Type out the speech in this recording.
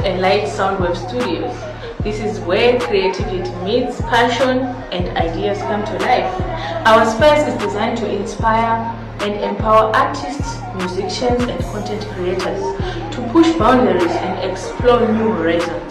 and Light Soundwave Studios. This is where creativity meets passion and ideas come to life. Our space is designed to inspire and empower artists, musicians, and content creators to push boundaries and explore new horizons.